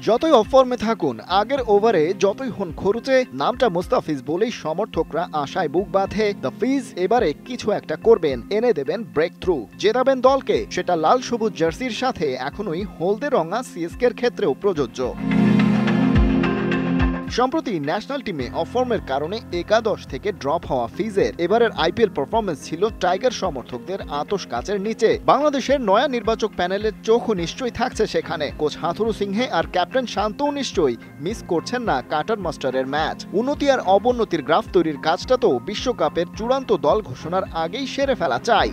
যতই অফর্মে থাকুন, আগের ওভারে যতই হন খরুচে, নামটা মুস্তাফিজ বলেই সমর্থকরা আশায় বুক বাঁধে দ্য ফিজ এবারে কিছু একটা করবেন, এনে দেবেন ব্রেক থ্রু, জেতাবেন দলকে। সেটা লাল সবুজ জার্সির সাথে এখনোই হলদে রঙা সিএসকের ক্ষেত্রেও প্রযোজ্য। সম্প্রতি ন্যাশনাল টিমে অফর্মের কারণে একাদশ থেকে ড্রপ হওয়া ফিজের এবারের আইপিএল পারফরমেন্স ছিল টাইগার সমর্থকদের আতশ কাচের নিচে। বাংলাদেশের নয়া নির্বাচক প্যানেলের চোখও নিশ্চয়ই থাকছে সেখানে। কোচ হাথুরু সিংহে আর ক্যাপ্টেন শান্তও নিশ্চয়ই মিস করছেন না কাটার মাস্টারের ম্যাচ। উন্নতি আর অবনতির গ্রাফ তৈরির কাজটা তো বিশ্বকাপের চূড়ান্ত দল ঘোষণার আগেই সেরে ফেলা চাই।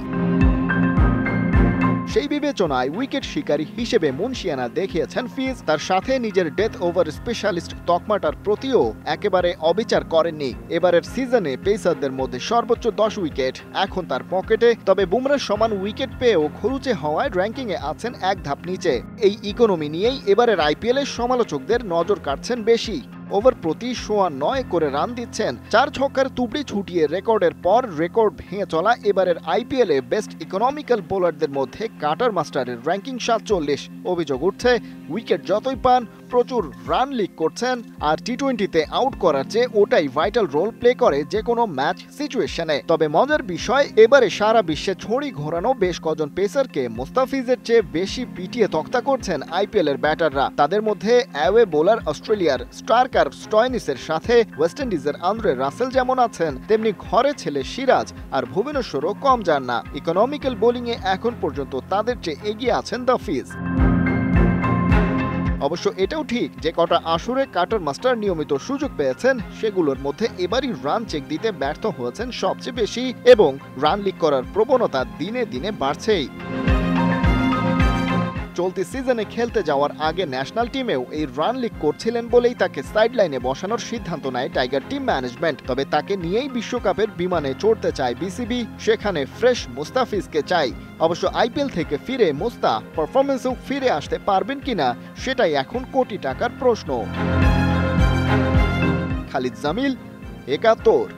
সেই বিবেচনায় উইকেট শিকারী হিসেবে মুনশিয়ানা দেখিয়েছেন ফিজ। তার সাথে নিজের ডেথ ওভার স্পেশালিস্ট তকমাটার প্রতিও একেবারে অবিচার করেননি। এবারের সিজনে পেসারদের মধ্যে সর্বোচ্চ 10 উইকেট এখন তার পকেটে। তবে বুমরার সমান উইকেট পেয়েও খরুচে হওয়ায় র্যাঙ্কিংয়ে আছেন এক ধাপ নিচে। এই ইকোনমি নিয়েই এবারের আইপিএলের সমালোচকদের নজর কাটছেন বেশি। ওভার প্রতি 9.9 করে রান দিচ্ছেন। 4 ছক্কার তুবড়ি ছুটিয়ে রেকর্ডের পর রেকর্ড ভেঙে চলা এবারের আইপিএলে বেস্ট ইকোনমিক্যাল বোলারদের মধ্যে কাটার মাস্টারের র্যাঙ্কিং 47। অভিযোগ উঠছে উইকেট যতই পান প্রচুর রান লিক করছেন, আর টি-20তে আউট করার চেয়ে ওটাই ভাইটাল রোল প্লে করে যে কোনো ম্যাচ সিচুয়েশনে। তবে মজার বিষয়, এবারে সারা বিশ্বে ছড়ি ঘোরানো বেশ কজন পেসারকে মুস্তাফিজের চেয়ে বেশি পিটিয়ে তক্তা করছেন আইপিএল এর ব্যাটাররা। তাদের মধ্যে অ্যাওয়ে বোলার অস্ট্রেলিয়ার স্টার্কার স্টয়নিসের সাথে ওয়েস্ট ইন্ডিজের আন্দ্রে রাসেল যেমন আছেন, তেমনি ঘরে ছেলে সিরাজ আর ভুবনেশ্বরও কম যান না। ইকোনমিক্যাল বোলিংয়ে এখন পর্যন্ত তাদের চেয়ে এগিয়ে আছেন দ্য ফিজ। অবশ্য এটাও ঠিক যে কটা আসরে কাটার মাস্টার নিয়মিত সুযোগ পেয়েছেন সেগুলোর মধ্যে এবারই রান চেক দিতে ব্যর্থ হয়েছেন সবচেয়ে বেশি, এবং রান লিক করার প্রবণতা দিনে দিনে বাড়ছেই। চলতি সিজনে খেলতে যাওয়ার আগে ন্যাশনাল টিমেও এই রান লিক করছিলেন বলেই তাকে সাইডলাইনে বসানোর সিদ্ধান্ত নেয় টাইগার টিম ম্যানেজমেন্ট। তবে তাকে নিয়েই বিশ্বকাপের বিমানে চড়তে চায় বিসিবি, সেখানে ফ্রেশ মুস্তাফিজকে চাই। অবশ্য আইপিএল থেকে ফিরে মুস্তা পারফরমেন্সেও ফিরে আসতে পারবেন কিনা সেটাই এখন কোটি টাকার প্রশ্ন। খালিদ জামিল, ৭১।